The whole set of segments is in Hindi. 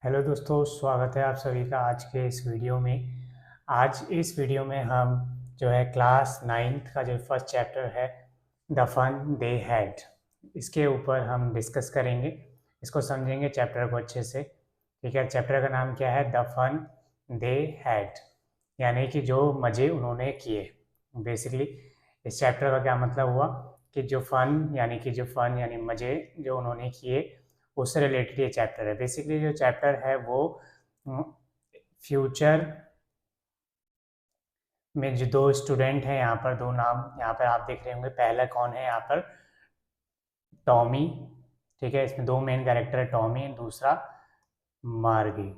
हेलो दोस्तों, स्वागत है आप सभी का आज के इस वीडियो में। आज इस वीडियो में हम जो है क्लास नाइन्थ का जो फर्स्ट चैप्टर है द फन दे हैड, इसके ऊपर हम डिस्कस करेंगे। इसको समझेंगे चैप्टर को अच्छे से। ठीक है, चैप्टर का नाम क्या है? द फन दे हैड, यानी कि जो मज़े उन्होंने किए। बेसिकली इस चैप्टर का क्या मतलब हुआ कि जो फन यानी मज़े जो उन्होंने किए, उससे रिलेटेड ये चैप्टर है। बेसिकली जो चैप्टर है वो फ्यूचर में जो दो स्टूडेंट हैं, यहाँ पर दो नाम यहाँ पर आप देख रहे होंगे। पहला कौन है यहाँ पर? टॉमी। ठीक है, इसमें दो मेन कैरेक्टर है, टॉमी, दूसरा मार्गी।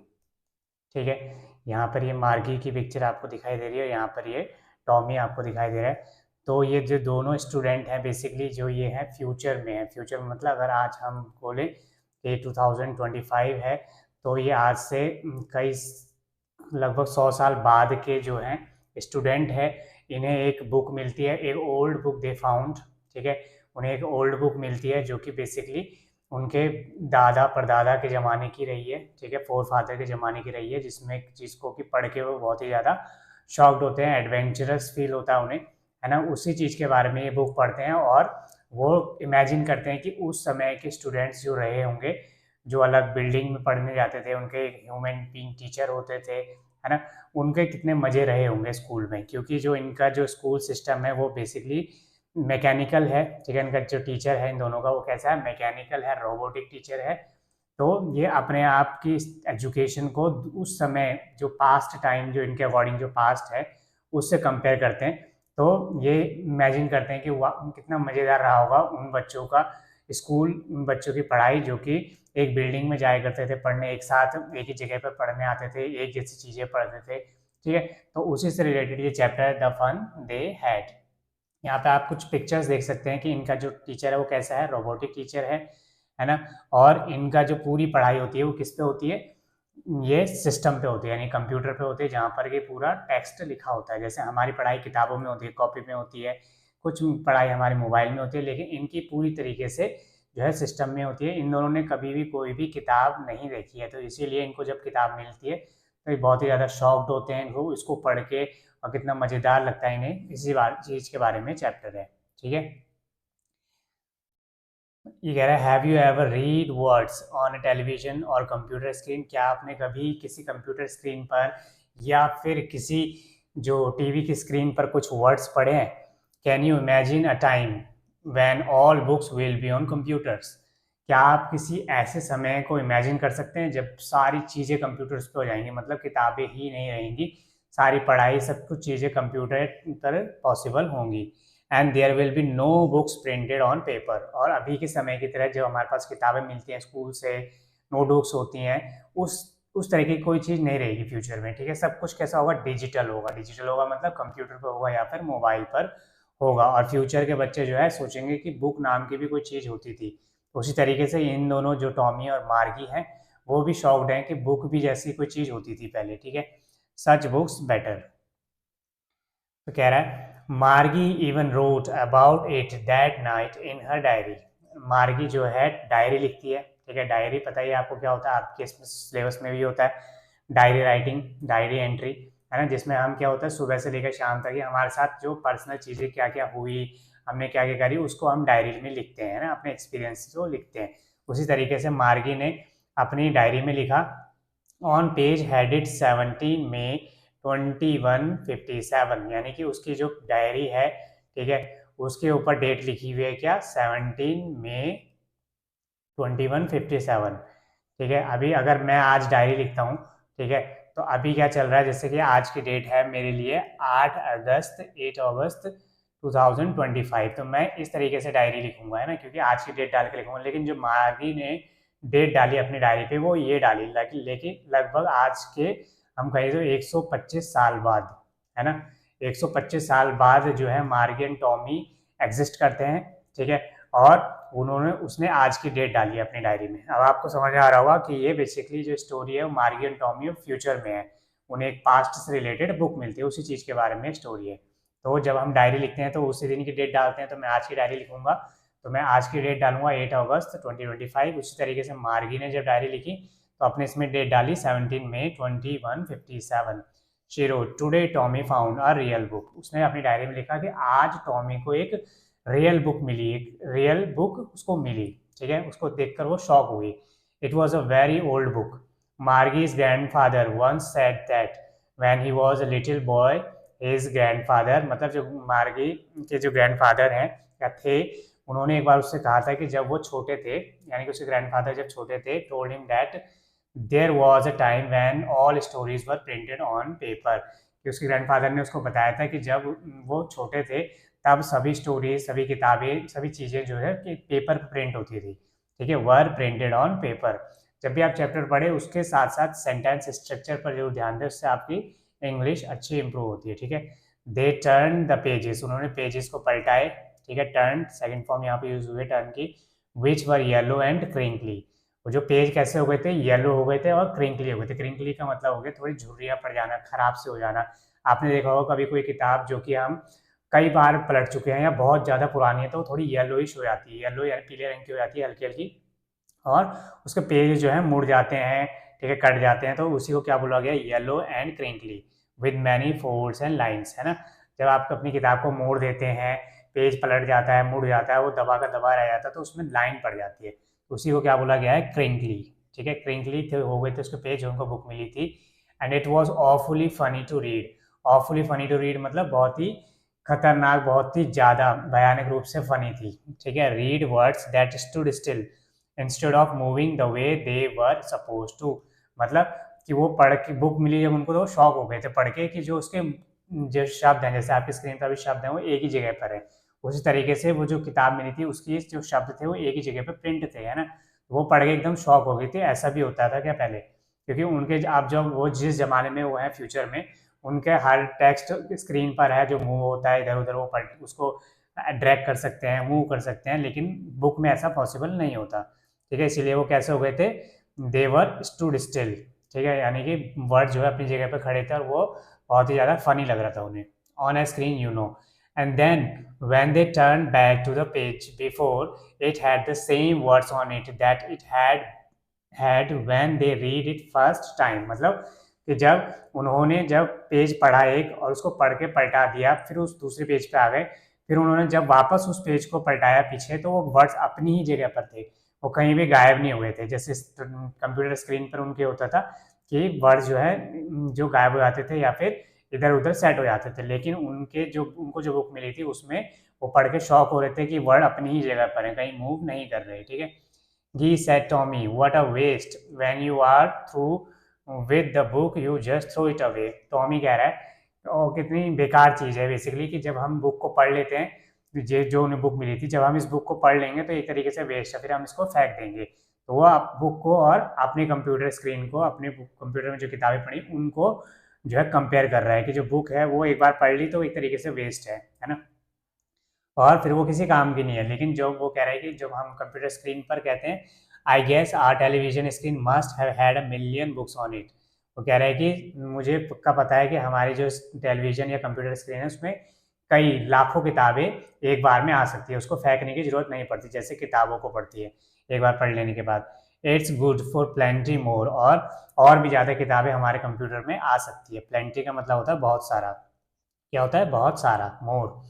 ठीक है, यहाँ पर ये मार्गी की पिक्चर आपको दिखाई दे रही है, यहाँ पर ये टॉमी आपको दिखाई दे रहा है। तो ये जो दोनों स्टूडेंट हैं बेसिकली जो ये हैं फ्यूचर में है। फ्यूचर में मतलब अगर आज हम बोले कि 2025 है, तो ये आज से कई लगभग 100 साल बाद के जो हैं स्टूडेंट है, इन्हें एक बुक मिलती है, एक ओल्ड बुक दे फाउंड। ठीक है, उन्हें एक ओल्ड बुक मिलती है जो कि बेसिकली उनके दादा परदादा के ज़माने की रही है। ठीक है, फोर फादर के ज़माने की रही है, जिसको कि पढ़ के वो बहुत ही ज़्यादा शॉक्ड होते हैं, एडवेंचरस फील होता है उन्हें, है ना। उसी चीज़ के बारे में ये बुक पढ़ते हैं और वो इमेजिन करते हैं कि उस समय के स्टूडेंट्स जो रहे होंगे, जो अलग बिल्डिंग में पढ़ने जाते थे, उनके ह्यूमन बीइंग टीचर होते थे, है ना, उनके कितने मज़े रहे होंगे स्कूल में। क्योंकि जो इनका जो स्कूल सिस्टम है वो बेसिकली मैकेनिकल है। ठीक है, इनका जो टीचर है इन दोनों का वो कैसा है? मैकेनिकल है, रोबोटिक टीचर है। तो ये अपने आप की एजुकेशन को उस समय जो पास्ट टाइम जो इनके अकॉर्डिंग जो पास्ट है उससे कंपेयर करते हैं। तो ये इमेजिन करते हैं कि वाह कितना मज़ेदार रहा होगा उन बच्चों का स्कूल, उन बच्चों की पढ़ाई जो कि एक बिल्डिंग में जाया करते थे पढ़ने, एक साथ एक ही जगह पर पढ़ने आते थे, एक जैसी चीज़ें पढ़ते थे। ठीक है, तो उसी से रिलेटेड ये चैप्टर है द फन दे हैड। यहाँ पे आप कुछ पिक्चर्स देख सकते हैं कि इनका जो टीचर है वो कैसा है, रोबोटिक टीचर है ना। और इनका जो पूरी पढ़ाई होती है वो किस पे होती है? ये सिस्टम पे होती है, यानी कंप्यूटर पे होती है, जहाँ पर ये पूरा टेक्स्ट लिखा होता है। जैसे हमारी पढ़ाई किताबों में होती है, कॉपी में होती है, कुछ पढ़ाई हमारे मोबाइल में होती है, लेकिन इनकी पूरी तरीके से जो है सिस्टम में होती है। इन दोनों ने कभी भी कोई भी किताब नहीं देखी है, तो इसीलिए इनको जब किताब मिलती है तो ये बहुत ही ज़्यादा शॉक्ड होते हैं इनको इसको पढ़ के, और कितना मज़ेदार लगता है इन्हें। इसी चीज़ के बारे में चैप्टर है। ठीक है, ये कह रहा है have you ever read words on television और कंप्यूटर स्क्रीन? क्या आपने कभी किसी कंप्यूटर स्क्रीन पर या फिर किसी जो टीवी की स्क्रीन पर कुछ वर्ड्स पढ़े हैं? Can you imagine a time when all books will be on computers? क्या आप किसी ऐसे समय को इमेजिन कर सकते हैं जब सारी चीज़ें कंप्यूटर्स पे हो जाएंगी, मतलब किताबें ही नहीं रहेंगी, सारी पढ़ाई सब कुछ चीज़ें कंप्यूटर पर पॉसिबल होंगी। And there will be no books printed on paper. और अभी के समय की तरह जो हमारे पास किताबें मिलती हैं स्कूल से, नोटबुक्स होती हैं, उस तरह की कोई चीज़ नहीं रहेगी फ्यूचर में। ठीक है, सब कुछ कैसा होगा? डिजिटल होगा। डिजिटल होगा मतलब कंप्यूटर पर होगा या फिर मोबाइल पर होगा। और फ्यूचर के बच्चे जो है सोचेंगे कि बुक नाम की भी कोई चीज़ होती थी। उसी तरीके से इन दोनों जो टॉमी और मार्गी हैं वो भी शॉक्ड हैं कि बुक भी जैसी कोई चीज़ होती थी पहले। ठीक है, सच बुक्स बेटर। तो कह रहा है मार्गी even wrote about it that night in her diary. मार्गी जो है डायरी लिखती है। ठीक है, डायरी पता ही है आपको क्या होता है, आपके सिलेबस में भी होता है डायरी राइटिंग, डायरी एंट्री, है ना, जिसमें हम क्या होता है सुबह से लेकर शाम तक ही हमारे साथ जो पर्सनल चीज़ें क्या क्या हुई, हमने क्या क्या करी, उसको हम डायरी में लिखते हैं ना, अपने एक्सपीरियंस को लिखते हैं। उसी तरीके से मार्गी ने अपनी डायरी में लिखा ऑन पेज हेडेड 17 में 2157, यानी कि उसकी जो डायरी है, ठीक है, उसके ऊपर डेट लिखी हुई है क्या? 17 में 2157। ठीक है, अभी अगर मैं आज डायरी लिखता हूँ, ठीक है, तो अभी क्या चल रहा है, जैसे कि आज की डेट है मेरे लिए 8 अगस्त 2025, तो मैं इस तरीके से डायरी लिखूंगा, है ना, क्योंकि आज की डेट डाल के लिखूंगा। लेकिन जो मार्गी ने डेट डाली अपनी डायरी पे वो ये डाली, लेकिन लगभग आज के हम कहें तो 125 साल बाद, है ना, 125 साल बाद जो है मार्गी एंड टॉमी एग्जिस्ट करते हैं। ठीक है, और उसने आज की डेट डाली है अपनी डायरी में। अब आपको समझ आ रहा होगा कि ये बेसिकली जो स्टोरी है वो मार्गी एंड टॉमी फ्यूचर में है, उन्हें एक पास्ट से रिलेटेड बुक मिलती है, उसी चीज़ के बारे में स्टोरी है। तो जब हम डायरी लिखते हैं तो उसी दिन की डेट डालते हैं, तो मैं आज की डायरी लिखूंगा, तो मैं आज की डेट डालूंगा 8 अगस्त 2025। उसी तरीके से मार्गी ने जब डायरी लिखी तो आपने इसमें डेट डाली 17 मई 2157। She wrote today Tommy found a real book. उसने अपनी डायरी में लिखा कि आज टॉमी को एक रियल बुक मिली, एक रियल बुक उसको मिली। ठीक है, उसको देखकर वो शॉक हुई। It was a very old book. Margie's grandfather once said that when he was a little boy his grandfather, मतलब जो मार्गी के जो ग्रैंडफादर हैं या थे, उन्होंने एक बार उससे कहा था कि जब वो छोटे थे, यानी कि उसके ग्रैंडफादर जब छोटे थे, told him that there was a time when all stories were printed on paper, कि उसके ग्रैंडफादर ने उसको बताया था कि जब वो छोटे थे तब सभी स्टोरीज, सभी किताबें, सभी चीज़ें जो है कि पेपर पर प्रिंट होती थी। ठीक है, वर प्रिंटेड ऑन पेपर। जब भी आप चैप्टर पढ़े उसके साथ साथ सेंटेंस स्ट्रक्चर पर जरूर ध्यान दें, उससे आपकी इंग्लिश अच्छी इंप्रूव होती है। ठीक है, दे टर्न द पेजेस, उन्होंने पेजेस को पलटाए। ठीक है, टर्न सेकंड फॉर्म यहाँ पे यूज हुए टर्न की। विच वर येलो एंड क्रिंकली, वो जो पेज कैसे हो गए थे, येलो हो गए थे और क्रिंकली हो गए थे। क्रिंकली का मतलब हो गया थोड़ी झुर्रियाँ पड़ जाना, खराब से हो जाना। आपने देखा होगा कभी कोई किताब जो कि हम कई बार पलट चुके हैं या बहुत ज़्यादा पुरानी है तो वो थोड़ी येलोइश हो जाती है, येलो या पीले रंग की हो जाती है हल्की हल्की, और उसके पेज जो है मुड़ जाते हैं, ठीक है, कट जाते हैं, तो उसी को क्या बोला गया, yellow and crinkly with many folds and lines, है ना। जब आप अपनी किताब को मोड़ देते हैं, पेज पलट जाता है, मुड़ जाता है, वो दबा का दबा रह जाता है तो उसमें लाइन पड़ जाती है, उसी को क्या बोला गया है, क्रिंकली। ठीक है, क्रिंकली थे हो गए थे उसके पेज, उनको बुक मिली थी। And it was awfully funny to read. Awfully funny to read मतलब बहुत ही खतरनाक, बहुत ही ज़्यादा भयानक रूप से फनी थी। ठीक है, read words that stood still instead of moving the way they were suppose to, मतलब कि वो पढ़ के बुक मिली जब उनको तो शॉक हो गए थे पढ़ के कि जो उसके जो शब्द हैं, जैसे आपकी स्क्रीन पर भी शब्द हैं वो एक ही जगह पर है, उसी तरीके से वो जो किताब मिली थी उसकी जो शब्द थे वो एक ही जगह पर प्रिंट थे, है ना। वो पढ़ के एकदम शॉक हो गई थी। ऐसा भी होता था क्या पहले, क्योंकि उनके आप जब वो जिस जमाने में वो है फ्यूचर में, उनके हर टेक्स्ट स्क्रीन पर है, जो मूव होता है इधर उधर वो पढ़ उसको ड्रैग कर सकते हैं, मूव कर सकते हैं, लेकिन बुक में ऐसा पॉसिबल नहीं होता। ठीक है, इसीलिए वो कैसे हो गए थे, देवर स्टूड स्टिल। ठीक है, यानी कि वर्ड जो है अपनी जगह पर खड़े थे और वो बहुत ही ज़्यादा फनी लग रहा था उन्हें। On a screen you know, and then when they turned back to the page before, it had the same words on it that it had when they read it first time, मतलब कि जब उन्होंने जब पेज पढ़ा एक और उसको पढ़ के पलटा दिया, फिर उस दूसरे पेज पे आ गए, फिर उन्होंने जब वापस उस पेज को पलटाया पीछे तो वो वर्ड्स अपनी ही जगह पर थे, वो कहीं भी गायब नहीं हुए थे। जैसे कंप्यूटर स्क्रीन पर उनके होता था कि वर्ड जो है जो गायब हो जाते थे या फिर इधर उधर सेट हो जाते थे, लेकिन उनको जो बुक मिली थी उसमें वो पढ़ के शॉक हो रहे थे कि वर्ड अपनी ही जगह पर है, कहीं मूव नहीं कर रहे। ठीक है, he said Tommy what a waste when you are through with the book you just throw it away. Tommy कह रहा है और कितनी बेकार चीज़ है बेसिकली कि जब हम बुक को पढ़ लेते हैं, ये जो उन्हें बुक मिली थी, जब हम इस बुक को पढ़ लेंगे तो एक तरीके से वेस्ट है, फिर हम इसको फेंक देंगे। तो वो आप बुक को और अपने कंप्यूटर स्क्रीन को, अपने कंप्यूटर में जो किताबें पढ़ी उनको जो है कंपेयर कर रहा है कि जो बुक है वो एक बार पढ़ ली तो एक तरीके से वेस्ट है ना, और फिर वो किसी काम की नहीं है। लेकिन जो वो कह रहा है कि जब हम कंप्यूटर स्क्रीन पर कहते हैं I guess our television screen must have had a million books on it, वो कह रहा है कि मुझे पक्का पता है कि हमारी जो टेलीविजन या कंप्यूटर स्क्रीन है उसमें कई लाखों किताबें एक बार में आ सकती है, उसको फेंकने की जरूरत नहीं पड़ती जैसे किताबों को पड़ती है एक बार पढ़ लेने के बाद। इट्स गुड फॉर प्लेंटी मोर, और भी ज़्यादा किताबें हमारे कंप्यूटर में आ सकती है। प्लेंटी का मतलब होता है बहुत सारा, क्या होता है, बहुत सारा, more.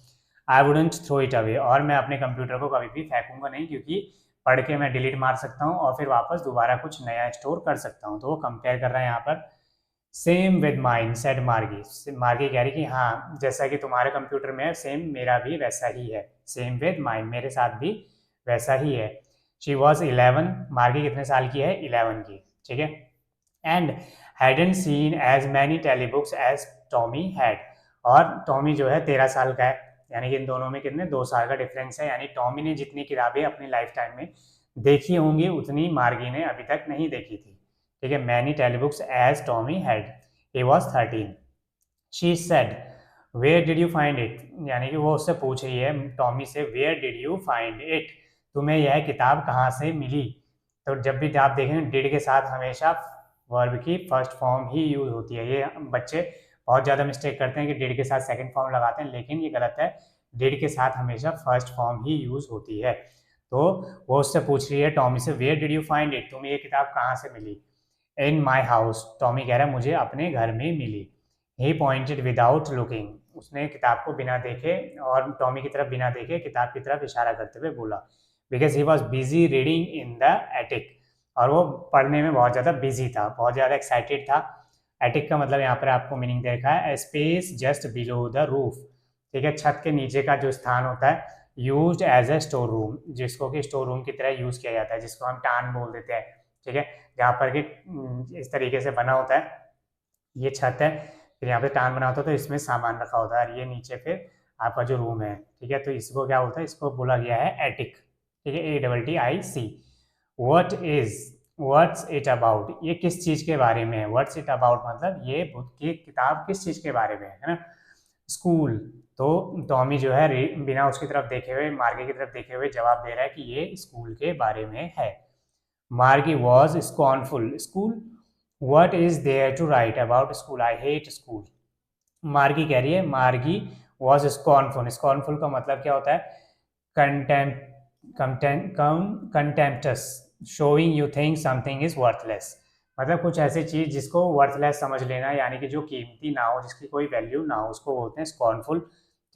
I wouldn't throw it away, और मैं अपने कंप्यूटर को कभी भी फेंकूंगा नहीं, क्योंकि पढ़ के मैं डिलीट मार सकता हूँ और फिर वापस दोबारा कुछ नया स्टोर कर सकता हूँ। तो वो कंपेयर कर रहा है यहाँ पर। सेम विद माइन सेड मार्गी, मार्गी कह रही कि हाँ जैसा कि तुम्हारे कंप्यूटर में है सेम मेरा भी वैसा ही है। सेम विद माइन, मेरे साथ भी वैसा ही है। शी वॉज 11, मार्गी कितने साल की है, 11 की। ठीक है, and hadn't seen as many telebooks as Tommy had, और टॉमी जो है 13 साल का है, यानी कि इन दोनों में कितने 2 साल का डिफरेंस है, यानी टॉमी ने जितनी किताबें अपनी लाइफ टाइम में देखी होंगी उतनी मार्गी ने अभी तक नहीं देखी थी। ठीक है, many telebooks as Tommy had, he was 13। She said where did you find it, यानी कि वो उससे पूछ रही है टॉमी से, where did you find it, तुम्हें यह किताब कहाँ से मिली। तो जब भी आप देखेंगे डिड के साथ हमेशा वर्ब की फर्स्ट फॉर्म ही यूज होती है। ये बच्चे बहुत ज़्यादा मिस्टेक करते हैं कि डिड के साथ सेकंड फॉर्म लगाते हैं, लेकिन ये गलत है, डिड के साथ हमेशा फर्स्ट फॉर्म ही यूज होती है। तो वो उससे पूछ रही है टॉमी से, where did you find it, तुम्हें ये किताब कहाँ से मिली। इन माई हाउस, टॉमी कह रहा है मुझे अपने घर में मिली। ही पॉइंटेड विदाउट लुकिंग, उसने किताब को बिना देखे और टॉमी की तरफ बिना देखे किताब की तरफ इशारा करते हुए बोला। Because he was busy reading in the attic, और वो पढ़ने में बहुत ज़्यादा बिजी था, बहुत ज़्यादा एक्साइटेड था। एटिक का मतलब यहाँ पर आपको मीनिंग दे रखा है space just below the roof, ठीक है, छत के नीचे का जो स्थान होता है, used as a store room, जिसको कि स्टोर रूम की तरह यूज़ किया जाता है, जिसको हम टान बोल देते हैं, ठीक है, जहाँ पर कि इस तरीके से बना होता है, ये छत है, फिर यहाँ पे टान बना होता है, तो इसमें सामान रखा होता है, और ये नीचे फिर आपका जो रूम है, ठीक है, तो इसको क्या बोलता है, इसको बोला गया है एटिक, ठीक है, ATTIC। व्हाट्स इट अबाउट, ये किस चीज़ के बारे में है, व्हाट्स इट अबाउट मतलब ये बुक की किताब किस चीज़ के बारे में है ना। स्कूल, तो टॉमी जो है बिना उसकी तरफ देखे हुए, मार्गी की तरफ देखे हुए जवाब दे रहा है कि ये स्कूल के बारे में है। Margie was scornful, school, what is there to write about school, I hate school. Margie कह रही है, मार्गी वॉज स्कॉर्नफुल, स्कॉर्नफुल का मतलब क्या होता है, contemptuous, showing you think something is worthless, मतलब कुछ ऐसी चीज जिसको वर्थलेस समझ लेना, यानी कि जो कीमती ना हो, जिसकी कोई वैल्यू ना हो, उसको बोलते हैं स्कॉर्नफुल,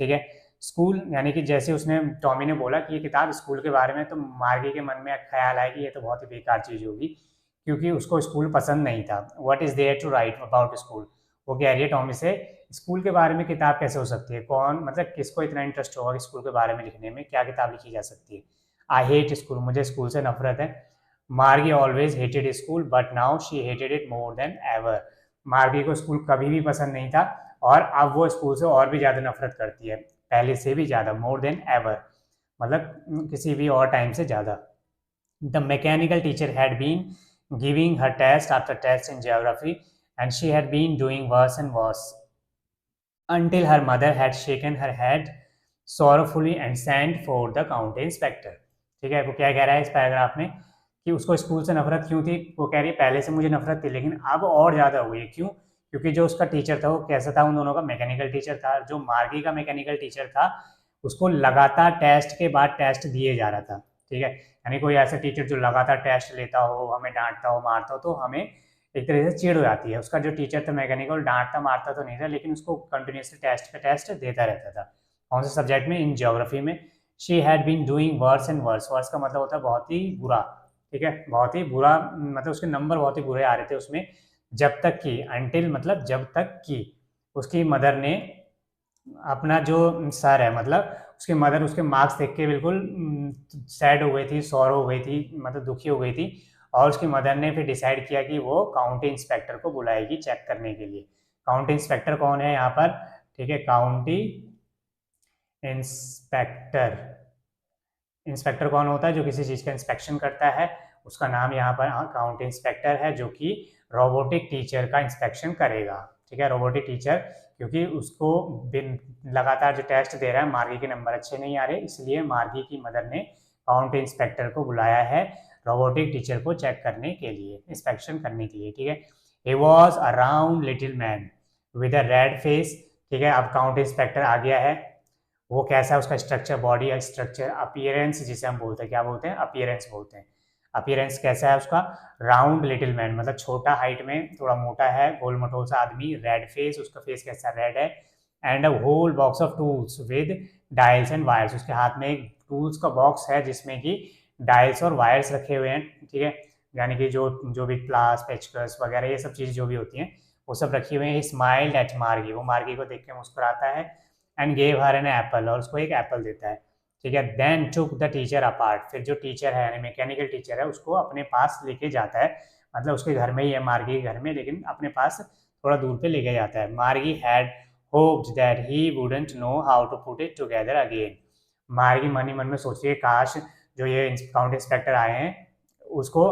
ठीक है। स्कूल यानी कि जैसे उसने टॉमी ने बोला कि ये किताब स्कूल के बारे में, तो मार्गी के मन में ख्याल आया कि ये तो बहुत ही बेकार चीज़ होगी, क्योंकि उसको स्कूल पसंद नहीं था। What is there to write about school, वो कह रही है टॉमी से स्कूल के बारे में किताब कैसे हो सकती है, कौन मतलब किसको इतना इंटरेस्ट होगा कि स्कूल के बारे में लिखने में, क्या किताब लिखी जा सकती है। आई हेट स्कूल, मुझे स्कूल से नफरत है। मार्गी always hated school but now she hated it more than ever, मार्गी को स्कूल कभी भी पसंद नहीं था, और अब वो स्कूल से और भी ज़्यादा नफरत करती है, पहले से भी ज़्यादा, मोर देन एवर मतलब किसी भी और टाइम से ज़्यादा। The mechanical teacher had been giving her test after test in geography and she had been doing worse and worse until her mother had shaken her head sorrowfully and sent for the county inspector। ठीक है, वो क्या कह रहा है इस पैराग्राफ में कि उसको स्कूल से नफरत क्यों थी, वो कह रही है पहले से मुझे नफरत थी लेकिन अब और ज़्यादा हुई है, क्यों, क्योंकि जो उसका टीचर था वो कैसा था, उन दोनों का मैकेनिकल टीचर था, जो मार्गी का मैकेनिकल टीचर था उसको लगातार टेस्ट के बाद टेस्ट दिए जा रहा था, ठीक है, यानी कोई ऐसा टीचर जो लगातार टेस्ट लेता हो, हमें डांटता हो, मारता हो, तो हमें एक तरह से चिढ़ हो जाती है। उसका जो टीचर था मैकेनिकल, डांटता मारता तो नहीं था, लेकिन उसको कंटिन्यूसली टेस्ट पे टेस्ट देता रहता था। कौन से सब्जेक्ट में, इन ज्योग्राफी में। She had been doing worse and worse, worse का मतलब होता है बहुत ही बुरा, ठीक है, बहुत ही बुरा, मतलब उसके नंबर बहुत ही बुरे आ रहे थे उसमें, जब तक कि, अंटिल मतलब जब तक कि उसकी मदर ने, अपना जो सर है मतलब उसकी मदर उसके मार्क्स देख के बिल्कुल सैड हो गई थी, सॉरो हो गई थी, मतलब दुखी हो गई थी, और उसकी मदर ने फिर डिसाइड किया कि वो काउंटी इंस्पेक्टर को बुलाएगी चेक करने के लिए। काउंटी इंस्पेक्टर कौन है यहाँ पर, ठीक है, काउंटी इंस्पेक्टर, इंस्पेक्टर कौन होता है, जो किसी चीज़ का इंस्पेक्शन करता है, उसका नाम यहाँ पर काउंटी इंस्पेक्टर है, जो कि रोबोटिक टीचर का इंस्पेक्शन करेगा, ठीक है, रोबोटिक टीचर, क्योंकि उसको लगातार जो टेस्ट दे रहा है, मार्गी के नंबर अच्छे नहीं आ रहे, इसलिए मार्गी की मदर ने काउंटी इंस्पेक्टर को बुलाया है रोबोटिक टीचर को चेक करने के लिए, इंस्पेक्शन करने के लिए, ठीक है। ही was a round little man with a red face, ठीक है, अब काउंटी इंस्पेक्टर आ गया है, वो कैसा है उसका स्ट्रक्चर, बॉडी स्ट्रक्चर, अपीयरेंस जिसे हम बोलते हैं, क्या बोलते हैं, अपीयरेंस बोलते हैं। अपीयरेंस कैसा है उसका, राउंड लिटिल मैन मतलब छोटा हाइट में, थोड़ा मोटा है, गोल मटोल सा आदमी, रेड फेस, उसका फेस कैसा रेड है, and a whole box of tools with dials and wires, उसके हाथ में एक टूल्स का बॉक्स है जिसमें कि डायल्स और वायर्स रखे हुए हैं, ठीक है, यानी कि जो भी प्लास, पेचकस वगैरह ये सब चीज़ जो भी होती हैं वो सब रखी हुई हैं। स्माइल्ड एट मार्गी, वो मार्गी को देख के मुस्कुराता है, and gave her an apple, और उसको एक एप्पल देता है, ठीक है। Then took the teacher apart, फिर जो टीचर है यानी मैकेनिकल टीचर है उसको अपने पास लेके जाता है, मतलब उसके घर में ही है, मार्गी के घर में, लेकिन अपने पास थोड़ा दूर पे लेके जाता है। Margie had hoped that he wouldn't know how to put it together again, Margie मन ही मन में सोची है काश जो ये काउंटी इंस्पेक्टर आए हैं उसको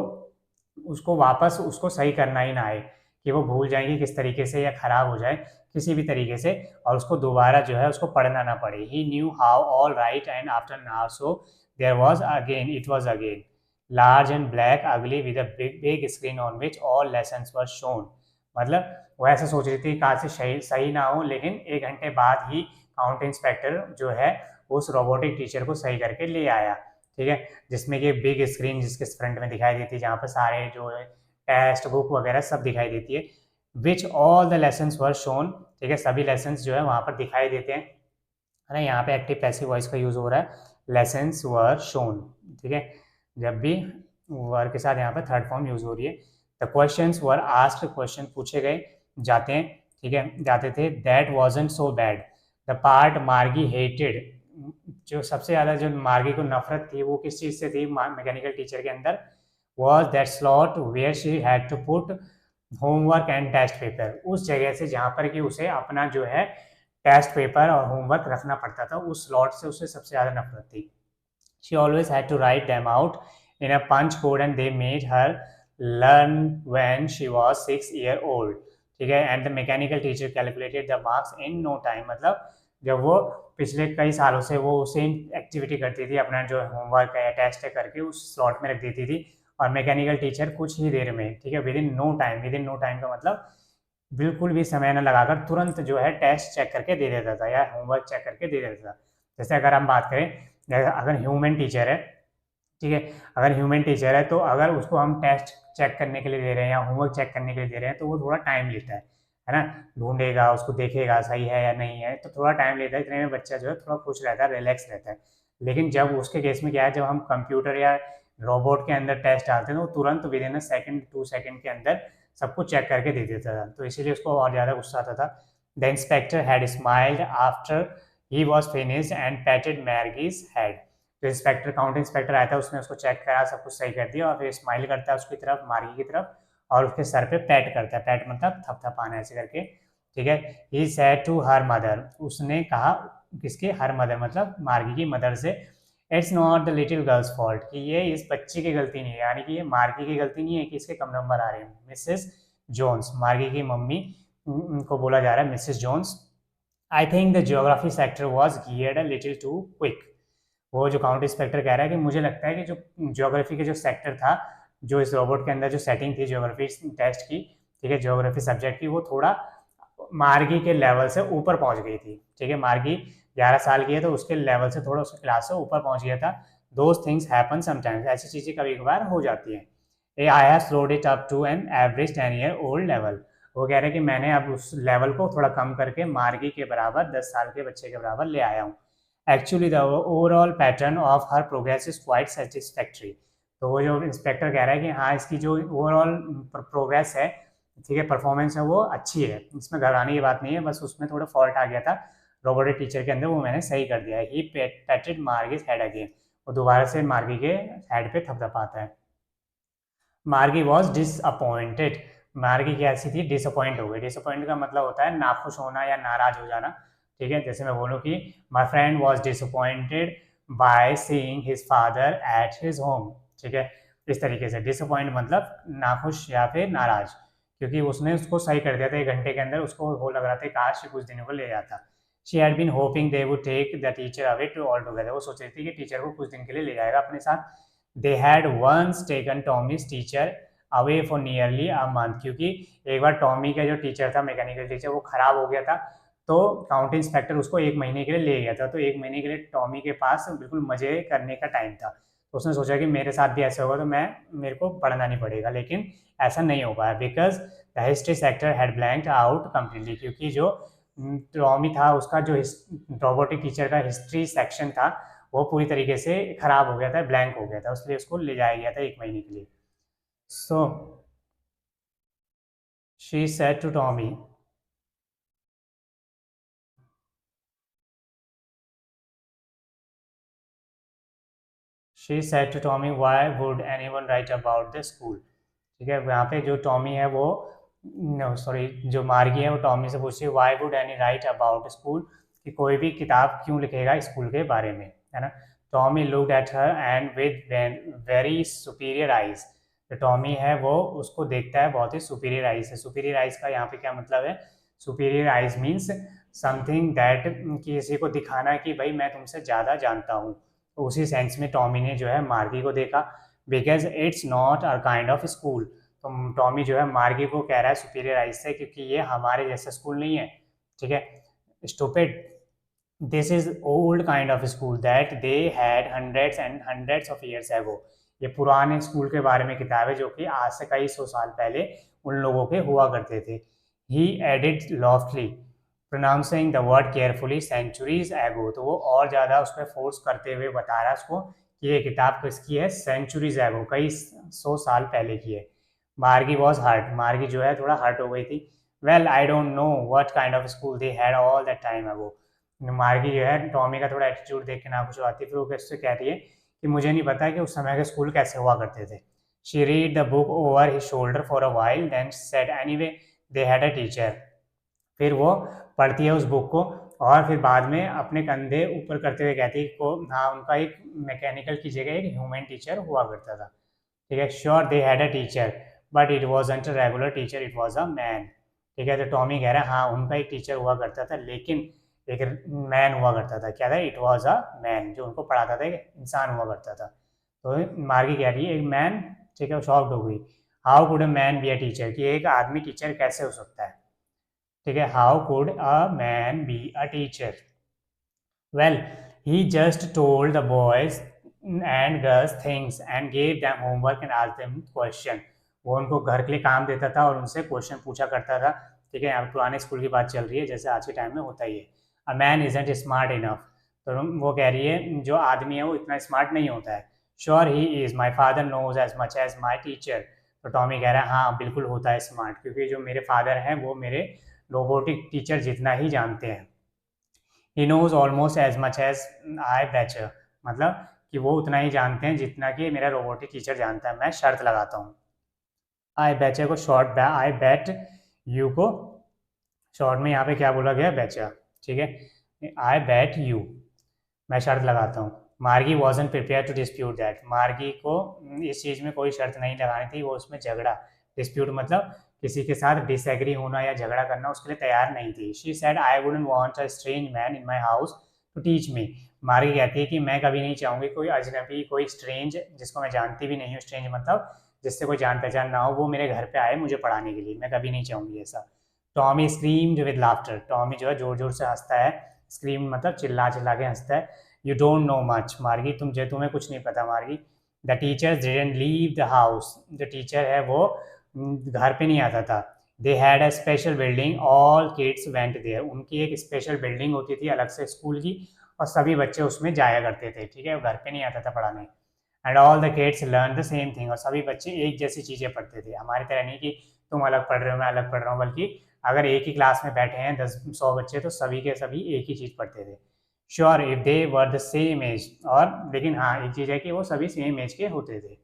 उसको वापस उसको सही करना ही ना आए, कि वो भूल जाएंगे किस तरीके से या खराब हो जाए किसी भी तरीके से, और उसको दोबारा जो है उसको पढ़ना ना पड़े। He knew how all right and after now so there was again, it was again large and black ugly with a big screen on which all lessons were shown, मतलब वो ऐसा सोच रही थी कहा से सही ना हो, लेकिन 1 घंटे बाद ही काउंटी इंस्पेक्टर जो है उस रोबोटिक टीचर को सही करके ले आया, ठीक है, जिसमें कि बिग स्क्रीन जिसके फ्रंट में दिखाई देती है, जहाँ पर सारे जो टेक्स्ट बुक वगैरह सब दिखाई देती है। Which all the lessons were shown, ठीक है, सभी लेसन्स जो है वहाँ पर दिखाई देते हैं, है ना। यहाँ पे एक्टिव पैसिव वॉइस का यूज हो रहा है, लेसन्स वर शोन, ठीक है। जब भी वर के साथ यहाँ पर थर्ड फॉर्म यूज हो रही है। The questions were asked, question पूछे गए जाते हैं, ठीक है, जाते थे। That wasn't so bad, the part मार्गी हेटेड, जो सबसे ज़्यादा जो मार्गी को नफरत थी वो किस चीज़ से थी मैकेनिकल टीचर के अंदर, was that slot where she had to put homework and test paper, उस जगह से जहाँ पर कि उसे अपना जो है टेस्ट पेपर और होमवर्क रखना पड़ता था, उस स्लॉट से उसे सबसे ज़्यादा नफरत थी। She always had to write them out in a punch code and they made her learn when she was 6 year old, ठीक है। And the mechanical teacher calculated the marks in no time, मतलब जब वो पिछले कई सालों से वो सेम एक्टिविटी करती थी, अपना जो होमवर्क है या टेस्ट है करके उस स्लॉट में रख देती थी, और मैकेनिकल टीचर कुछ ही देर में, ठीक है, within no time, within no time का मतलब बिल्कुल भी समय न लगाकर तुरंत जो है टेस्ट चेक करके दे देता था या होमवर्क चेक करके दे देता था। जैसे अगर हम बात करें, अगर ह्यूमन टीचर है, ठीक है, अगर ह्यूमन टीचर है तो अगर उसको हम टेस्ट चेक करने के लिए दे रहे हैं या होमवर्क चेक करने के लिए दे रहे हैं तो वो थोड़ा टाइम लेता है ना, ढूंढेगा, उसको देखेगा सही है या नहीं है, तो थोड़ा टाइम लेता है। इतने में बच्चा जो है थोड़ा खुश रहता है, रिलैक्स रहता है। लेकिन जब उसके केस में क्या है, जब हम कंप्यूटर या रोबोट के अंदर टेस्ट डालते हैं तो वो तुरंत with in a second 2 second के अंदर सब कुछ चेक करके दे देता था, तो इसीलिए उसको और ज़्यादा गुस्सा आता था। The inspector had smiled after he was finished and patted Margie's head, तो इंस्पेक्टर, काउंटी इंस्पेक्टर आया था, उसने उसको चेक करा, सब कुछ सही कर दिया, और फिर स्माइल करता है उसकी तरफ, मार्गी की तरफ, और उसके सर पे पैट करता है, पैट मतलब थपथपाना ऐसे करके, ठीक है। He said to her mother, उसने कहा, किसके, हर मदर मतलब मार्गी की मदर से, it's not the little girls fault, कि ये इस बच्ची की गलती नहीं है, यानी कि ये मार्गी की गलती नहीं है कि इसके कम नंबर आ रहे हैं। मिसेस जोन्स, मार्गी की मम्मी को बोला जा रहा है, Mrs Jones, I think the geography sector was geared a little too quick, वो जो काउंटी इंस्पेक्टर कह रहा है कि मुझे लगता है कि जो ज्योग्राफी के जो सेक्टर था, जो इस रोबोट के अंदर जो सेटिंग थी ज्योग्राफी टेस्ट की, ठीक है, ज्योग्राफी सब्जेक्ट की, वो थोड़ा मार्गी के लेवल से ऊपर पहुंच गई थी, ठीक है। मार्गी 11 साल की है तो उसके लेवल से थोड़ा, उसके क्लास से ऊपर पहुंच गया था। दोज थिंग्स हैपन समटाइम्स, ऐसी चीज़ें कभी कभार हो जाती हैं। Uh I have slowed it up to an average 10 year old level, वो कह रहे हैं कि मैंने अब उस लेवल को थोड़ा कम करके मार्गी के बराबर 10 साल के बच्चे के बराबर ले आया हूँ। Actually the overall pattern of her progress is quite satisfactory, तो वो जो इंस्पेक्टर कह रहा है कि हाँ, इसकी जो ओवरऑल प्रोग्रेस है, ठीक है, परफॉर्मेंस है, वो अच्छी है, इसमें घबराने की बात नहीं है, बस उसमें थोड़ा फॉल्ट आ गया था रोबोटिक टीचर के अंदर, वो मैंने सही कर दिया है। ही पैटेड मार्गीज हेड अगेन, वो दोबारा से मार्गी के हेड पे थपथपाता है। मार्गी वॉज डिसअपॉइंटेड, मार्गी कैसी थी, डिसअपॉइंट हो गई। डिसअपॉइंट का मतलब होता है नाखुश होना या नाराज हो जाना, ठीक है। जैसे मैं बोलूँ कि my friend was disappointed by seeing his father at his home, ठीक है। इस तरीके से डिसअपॉइंट मतलब नाखुश या फिर नाराज, क्योंकि उसने उसको सही कर दिया था 1 घंटे के अंदर, उसको वो लग रहा था काश कुछ दिनों को ले जाता। She had been hoping they would take the teacher away टू ऑल टुगेदर, वो सोच रही थी कि टीचर को कुछ दिन के लिए ले जाएगा अपने साथ। They had once taken Tommy's teacher away for nearly a month, क्योंकि एक बार टॉमी का जो टीचर था, मैकेनिकल टीचर, वो खराब हो गया था, तो काउंटी इंस्पेक्टर उसको 1 महीने के लिए ले गया था, तो 1 महीने के लिए टॉमी के पास बिल्कुल मजे करने का टाइम था, तो उसने सोचा कि मेरे साथ भी ऐसा होगा तो मेरे को पढ़ना नहीं पड़ेगा, लेकिन ऐसा नहीं हो पाया, because the history sector had blanked out completely, क्योंकि जो टॉमी था उसका जो रोबोटिक टीचर का हिस्ट्री सेक्शन था वो पूरी तरीके से खराब हो गया था, ब्लैंक हो गया था, इसलिए उसको ले जाया गया था 1 महीने के लिए। So she said to Tommy, she said to Tommy why would anyone write about the school, ठीक है। यहाँ पे जो टॉमी है वो, नो सॉरी, जो मार्गी है वो टॉमी से पूछी why would any right about school, कि कोई भी किताब क्यों लिखेगा स्कूल के बारे में, है ना। Tommy looked at her and with very superior eyes, जो टॉमी है वो उसको देखता है बहुत ही सुपीरियर आइज से। सुपीरियर आइज का यहाँ पे क्या मतलब है, superior eyes means something that, किसी को दिखाना कि भाई मैं तुमसे ज़्यादा जानता हूँ, तो उसी सेंस में टॉमी ने जो है मार्गी को देखा। Because it's not a kind of school, तो टॉमी जो है मार्गी को कह रहा है सुपीरियर आइज से, क्योंकि ये हमारे जैसा स्कूल नहीं है, ठीक है। Stupid, this is old kind of school that they had hundreds and hundreds of years ago, ये पुराने स्कूल के बारे में किताब है जो कि आज से कई सौ साल पहले उन लोगों के हुआ करते थे। He added loftily pronouncing the word carefully centuries ago, तो वो और ज़्यादा उस पर फोर्स करते हुए बता रहा है उसको कि ये किताब किसकी है, सेंचुरीज एगो, कई सौ साल पहले की है। मार्गी वॉज हर्ट, मार्गी जो है थोड़ा हर्ट हो गई थी। Well I don't know what kind of school they had all that time ago, मार्गी जो है टॉमी का थोड़ा एटीट्यूड देख के ना खुश आती है, फिर वो उससे कहती है कि मुझे नहीं पता कि उस समय के स्कूल कैसे हुआ करते थे। She read the book over his shoulder for a while then said anyway they had a teacher, फिर वो पढ़ती है उस बुक को और फिर बाद में अपने कंधे ऊपर करते हुए कहती है को हाँ उनका एक मैकेनिकल की जगह एक ह्यूमन टीचर हुआ करता था। ठीक है, sure they had a teacher but it wasn't a regular teacher, it was a man. ठीक है, तो टॉमी कह रहा है हाँ उनका एक टीचर हुआ करता था लेकिन एक मैन हुआ करता था। क्या था, इट वॉज अ मैन, जो उनको पढ़ाता था एक इंसान हुआ करता था। तो मार्गी कह रही है एक मैन, ठीक है, शॉक्ड हो गई। How could a man be a teacher, कि एक आदमी टीचर कैसे हो सकता है। ठीक है, how could a man be a teacher. Well he just told the boys and girls things and gave them homework and asked them question, वो उनको घर के लिए काम देता था और उनसे क्वेश्चन पूछा करता था। ठीक है, यहाँ पुराने स्कूल की बात चल रही है जैसे आज के टाइम में होता ही है। A man isn't smart enough, तो वो कह रही है जो आदमी है वो इतना स्मार्ट नहीं होता है। Sure he is, my father knows as much as my teacher, तो टॉमी कह रहा है हाँ बिल्कुल होता है स्मार्ट, क्योंकि जो मेरे फादर हैं वो मेरे रोबोटिक टीचर जितना ही जानते हैं। He knows almost as much as I betcha, मतलब कि वो उतना ही जानते हैं जितना कि मेरा रोबोटिक टीचर जानता है, मैं शर्त लगाता हूँ। आई बैचर को शॉर्ट आई बैट यू को शॉर्ट में यहाँ पे क्या बोला गया, बैचर। ठीक है, आई बैट यू, मैं शर्त लगाता हूँ। Margie wasn't prepare to dispute that, Margie को इस चीज़ में कोई शर्त नहीं लगानी थी, वो उसमें झगड़ा, डिस्प्यूट मतलब किसी के साथ डिसएग्री होना या झगड़ा करना, उसके लिए तैयार नहीं थी। She said I wouldn't want a strange man in my house to teach me, Margie कहती है कि मैं कभी नहीं चाहूँगी कोई अजनबी, कोई स्ट्रेंज जिसको मैं जानती भी नहीं हूँ, स्ट्रेंज मतलब जिससे कोई जान पहचान ना हो, वो मेरे घर पे आए मुझे पढ़ाने के लिए, मैं कभी नहीं चाहूँगी ऐसा। Tommy screamed with laughter, Tommy जो है जोर जोर से हंसता है, स्क्रीम मतलब चिल्ला चिल्ला के हंसता है। यू डोंट नो मच मार्गी, तुम्हें कुछ नहीं पता Margie. The teachers didn't leave the house, जो टीचर है वो घर पे नहीं आता था। They had a special building all kids went there, उनकी एक स्पेशल बिल्डिंग होती थी अलग से स्कूल की और सभी बच्चे उसमें जाया करते थे। ठीक है, वो घर पे नहीं आता था पढ़ाने। And all the kids learn the same thing, और सभी बच्चे एक जैसी चीज़ें पढ़ते थे, हमारी तरह नहीं कि तुम अलग पढ़ रहे हो मैं अलग पढ़ रहा हूँ, बल्कि अगर एक ही क्लास में बैठे हैं 10-100 बच्चे तो सभी के सभी एक ही चीज़ पढ़ते थे। Sure if they were the same age, और लेकिन हाँ एक चीज़ है कि वो सभी सेम एज के होते थे।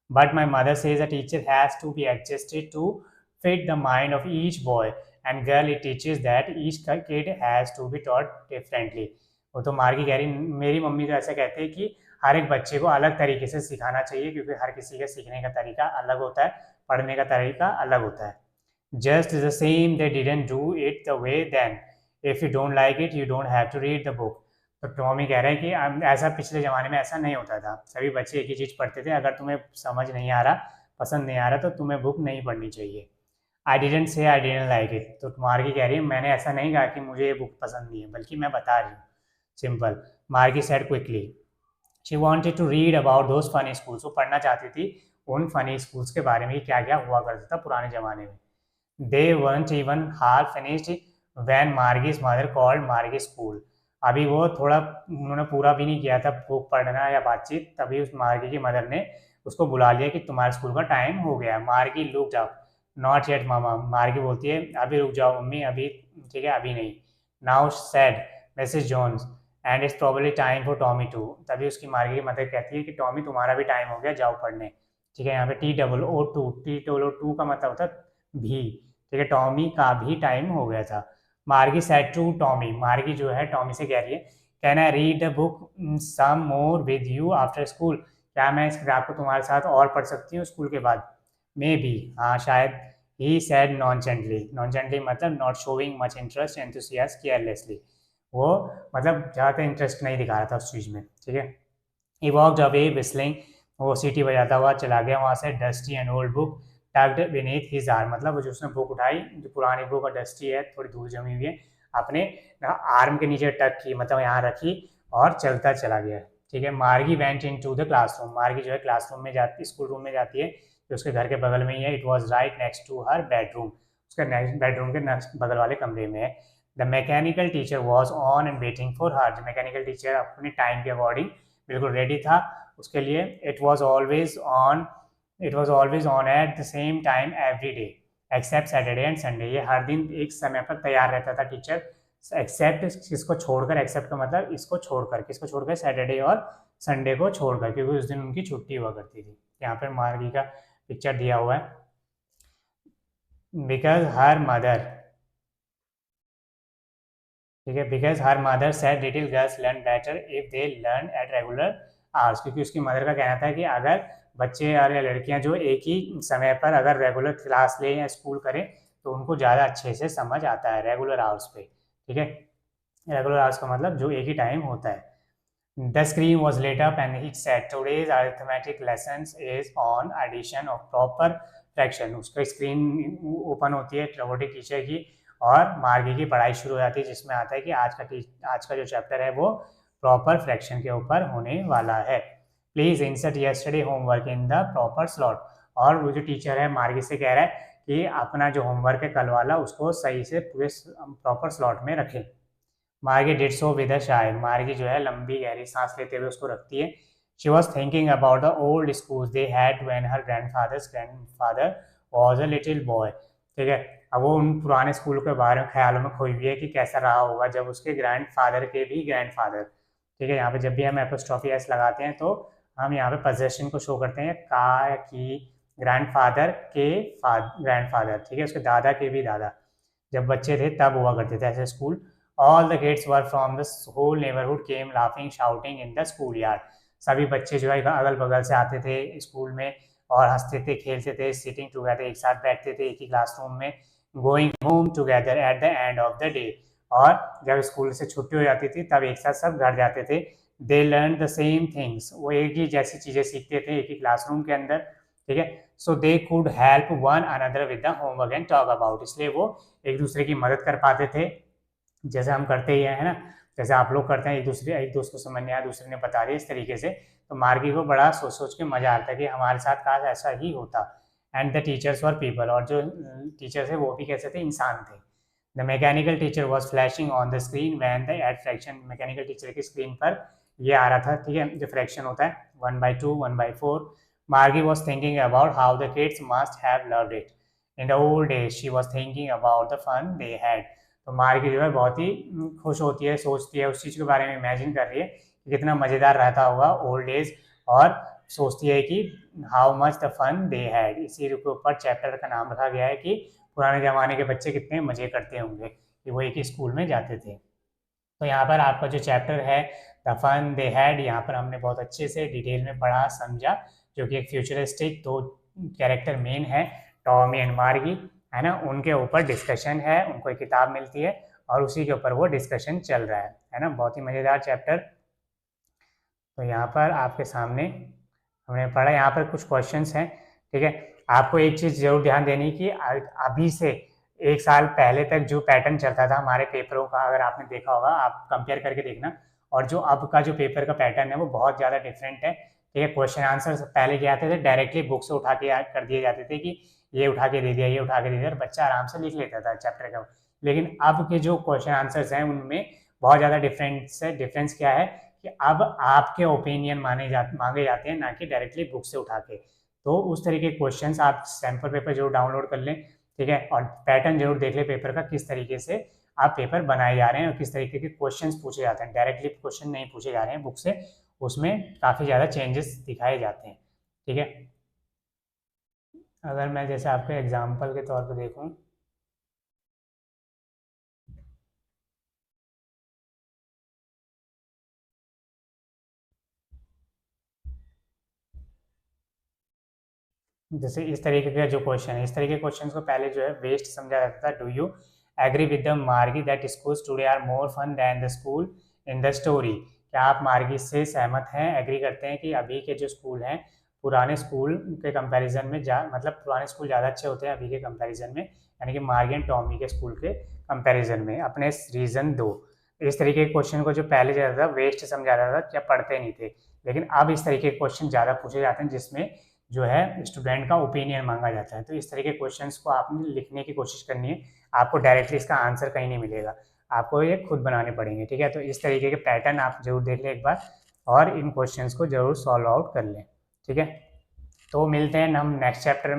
But my mother says a teacher has to be adjusted to fit the mind of each boy and girl, it teaches that each kid has to be taught differently. वो तो मार्गी कह रही, मेरी मम्मी तो ऐसा कहते हैं कि हर एक बच्चे को अलग तरीके से सिखाना चाहिए, क्योंकि हर किसी का सीखने का तरीका अलग होता है, पढ़ने का तरीका अलग होता है। Just the same they didn't do it the way then, if you don't like it you don't have to read the book। तो टॉमी कह रहे हैं कि ऐसा पिछले ज़माने में ऐसा नहीं होता था, सभी बच्चे एक ही चीज़ पढ़ते थे, अगर तुम्हें समझ नहीं आ रहा, पसंद नहीं आ रहा तो तुम्हें बुक नहीं पढ़नी चाहिए। I didn't say I didn't like it, तो मार्गी कह रही है मैंने ऐसा नहीं कहा कि मुझे ये बुक पसंद नहीं है, बल्कि मैं बता रही हूँ, simple. Margie said quickly, she wanted to read about those funny schools, वो पढ़ना चाहती थी उन फनी स्कूल्स के बारे में क्या क्या हुआ करता था पुराने ज़माने में। They weren't even half finished when Margie's mother called Margie school। अभी वो थोड़ा उन्होंने पूरा भी नहीं किया था बुक पढ़ना या बातचीत, तभी उस मार्गी की मदर ने उसको बुला लिया कि तुम्हारे स्कूल का टाइम हो गया। मार्गी लुक्ड अप, नॉट येट मामा, मार्गी बोलती है अभी रुक जाओ मम्मी, अभी ठीक है अभी नहीं। Now said Mrs Jones and it's probably time for Tommy to, तभी उसकी मार्गी की मदर कहती है कि टॉमी तुम्हारा भी टाइम हो गया, जाओ पढ़ने। ठीक है, यहाँ पे TOO2, TOO2 का मतलब होता है भी। ठीक है, टॉमी का भी टाइम हो गया था। मार्गी सेड टू टॉमी, मार्गी जो है टॉमी से कह रही है can I read the book some more with you after school, क्या मैं इस किताब को तुम्हारे साथ और पढ़ सकती हूँ स्कूल के बाद। मे बी, हाँ शायद। ही सेड नॉनचेंटली, नॉनचेंटली मतलब not showing much interest enthusiast carelessly, वो मतलब ज़्यादा इंटरेस्ट नहीं दिखा रहा था उस चीज़ में। ठीक है, ही वॉक्ड अवे विस्लिंग, वो सीटी बजाता हुआ चला गया वहाँ से। Dusty and old book tugged beneath his arm, मतलब वो जो उसने बुक उठाई, जो पुरानी बुक और डस्टी है, थोड़ी धूल जमी हुई है, अपने आर्म के नीचे टक की, मतलब यहाँ रखी और चलता चला गया। ठीक है। Margie went into the classroom, Margie जो है क्लासरूम में जाती, स्कूल रूम में जाती है, जो उसके घर के बगल में ही है। It was right next to her bedroom, उसका नेक्स्ट बेडरूम के नेक्स्ट बगल वाले कमरे में है। The mechanical teacher was on and waiting for her, जो मैकेनिकल टीचर अपने टाइम के अकॉर्डिंग बिल्कुल रेडी था उसके लिए। It was always on, it was always on at the same time every day except Saturday and Sunday, ये हर दिन एक समय पर तैयार रहता था टीचर, एक्सेप्ट किसको छोड़कर, एक्सेप्ट का मतलब इसको छोड़कर, किसको छोड़कर, सैटरडे और संडे को छोड़कर, क्योंकि उस दिन उनकी छुट्टी हुआ करती थी। यहाँ पर मार्गी का पिक्चर दिया हुआ है। बिकॉज हर मदर, ठीक है, because her mother said little girls learn better if they learn at regular hours, क्योंकि उसकी मदर का कहना था कि अगर बच्चे और लड़कियां जो एक ही समय पर अगर रेगुलर क्लास लें या स्कूल करें तो उनको ज़्यादा अच्छे से समझ आता है रेगुलर आवर्स पे, ठीक है। रेगुलर आवर्स का मतलब जो एक ही टाइम होता है। The screen was lit up and he said, "Today's arithmetic lessons is on addition of proper fraction." उसका स्क्रीन ओपन होती है रोबोटिक टीचर की और मार्गी की पढ़ाई शुरू हो जाती है, जिसमें आता है कि आज का जो चैप्टर है वो प्रॉपर फ्रैक्शन के ऊपर होने वाला है। Please insert yesterday homework in the proper slot, और वो जो टीचर है मार्गी से कह रहा है कि अपना जो होमवर्क है कल वाला उसको सही से पूरे प्रॉपर स्लॉट में रखें। मार्गी डिड सो विद अ शाय, मार्गी जो है लंबी गहरी सांस लेते हुए उसको रखती है। She was thinking about the old school they had when her grandfather was a little boy, ठीक है। अब वो उन पुराने स्कूल के बारे में ख्यालों में खोई हुई है कि कैसा रहा होगा जब उसके ग्रैंडफादर के भी ग्रैंडफादर, ठीक है। यहाँ पे जब भी हम एपोस्ट्रॉफी एस लगाते हैं तो हम यहाँ पे पोजेशन को शो करते हैं, का की ग्रैंडफादर के ग्रैंडफादर, ठीक है, उसके दादा के भी दादा, जब बच्चे थे तब हुआ करते थे ऐसे school. All the kids were from the whole neighborhood came laughing, shouting in the schoolyard. सभी बच्चे जो है अगल बगल से आते थे स्कूल में और हंसते थे, खेलते थे, सिटिंग टुगेदर, एक साथ बैठते थे एक ही क्लासरूम में, going home together at the end of the day, और जब स्कूल से छुट्टी हो जाती थी तब एक साथ सब घर जाते थे। They learn the same things, वो एक ही जैसी चीज़ें सीखते थे एक ही क्लासरूम के अंदर, ठीक है। So they could help one another with the homework and talk about, इसलिए वो एक दूसरे की मदद कर पाते थे, जैसे हम करते ही है ना, जैसे आप लोग करते हैं, एक दूसरे को समझ नहीं आया दूसरे ने बता दिया इस तरीके से। तो मार्गी को बड़ा सोच सोच के मजा आता है कि हमारे साथ काश ऐसा ही होता। And the teachers were people, और जो टीचर्स है वो भी कैसे थे, इंसान थे। The mechanical teacher was flashing on the screen when the eight fraction, mechanical teacher की स्क्रीन पर ये आ रहा था, ठीक है, जो फ्रैक्शन होता है 1/2 1/4। Margie was thinking about how the kids must have loved it in the old days, she was thinking about the fun they had. तो मार्गी जो है बहुत ही खुश होती है, सोचती है, उस चीज़ के बारे में इमेजिन कर रही है कि कितना मज़ेदार रहता होगा ओल्ड एज, और सोचती है कि how much the fun they had, इसी के ऊपर चैप्टर का नाम रखा गया है कि पुराने ज़माने के बच्चे कितने मज़े करते होंगे कि वो एक ही स्कूल में जाते थे। तो यहाँ पर आपका जो चैप्टर है द फन दे हैड, यहाँ पर हमने बहुत अच्छे से डिटेल में पढ़ा समझा, जो कि एक फ्यूचरिस्टिक दो कैरेक्टर मेन है टॉमी एंड मार्गी, है ना, उनके ऊपर डिस्कशन है, उनको एक किताब मिलती है और उसी के ऊपर वो डिस्कशन चल रहा है ना, बहुत ही मज़ेदार चैप्टर। तो यहाँ पर आपके सामने हमने पढ़ा, यहाँ पर कुछ क्वेश्चंस हैं, ठीक है। आपको एक चीज़ जरूर ध्यान देनी कि अभी से एक साल पहले तक जो पैटर्न चलता था हमारे पेपरों का, अगर आपने देखा होगा आप कंपेयर करके देखना, और जो अब का जो पेपर का पैटर्न है वो बहुत ज़्यादा डिफरेंट है, ठीक है। क्वेश्चन आंसर पहले क्या आते थे, डायरेक्टली बुक से उठा के कर दिए जाते थे कि ये उठा के दे दिया, ये उठा के दे दिया, और बच्चा आराम से लिख लेता था चैप्टर का। लेकिन अब के जो क्वेश्चन आंसर्स हैं उनमें बहुत ज़्यादा डिफरेंस क्या है कि अब आपके ओपिनियन मांगे जाते हैं, ना कि डायरेक्टली बुक से उठा के। तो उस तरीके के क्वेश्चंस आप सैम्पल पेपर जरूर डाउनलोड कर लें, ठीक है, और पैटर्न जरूर देख लें पेपर का, किस तरीके से आप पेपर बनाए जा रहे हैं और किस तरीके के क्वेश्चंस पूछे जाते हैं। डायरेक्टली क्वेश्चन नहीं पूछे जा रहे हैं बुक से, उसमें काफ़ी ज़्यादा चेंजेस दिखाए जाते हैं, ठीक है। अगर मैं जैसे आपको एग्जाम्पल के तौर पर देखूं, जैसे इस तरीके का जो क्वेश्चन है, इस तरीके के क्वेश्चन को पहले जो है वेस्ट समझा जाता था। Do you agree with the Margie that schools today are more fun than the school in the story, क्या आप मार्गी से सहमत हैं, एग्री करते हैं कि अभी के जो स्कूल हैं पुराने स्कूल के कंपैरिजन में मतलब पुराने स्कूल ज़्यादा अच्छे होते हैं अभी के कंपैरिजन में, यानी कि मार्गी एंड टॉमी के स्कूल के कंपैरिजन में। अपने रीज़न दो। इस तरीके के क्वेश्चन को जो पहले जाता था वेस्ट समझा जाता था, या पढ़ते नहीं थे, लेकिन अब इस तरीके के क्वेश्चन ज़्यादा पूछे जाते हैं जिसमें जो है स्टूडेंट का ओपिनियन मांगा जाता है। तो इस तरीके के क्वेश्चंस को आपने लिखने की कोशिश करनी है, आपको डायरेक्टली इसका आंसर कहीं नहीं मिलेगा, आपको ये खुद बनाने पड़ेंगे, ठीक है। तो इस तरीके के पैटर्न आप जरूर देख लें एक बार, और इन क्वेश्चंस को जरूर सॉल्व आउट कर लें, ठीक है। तो मिलते हैं हम नेक्स्ट चैप्टर में।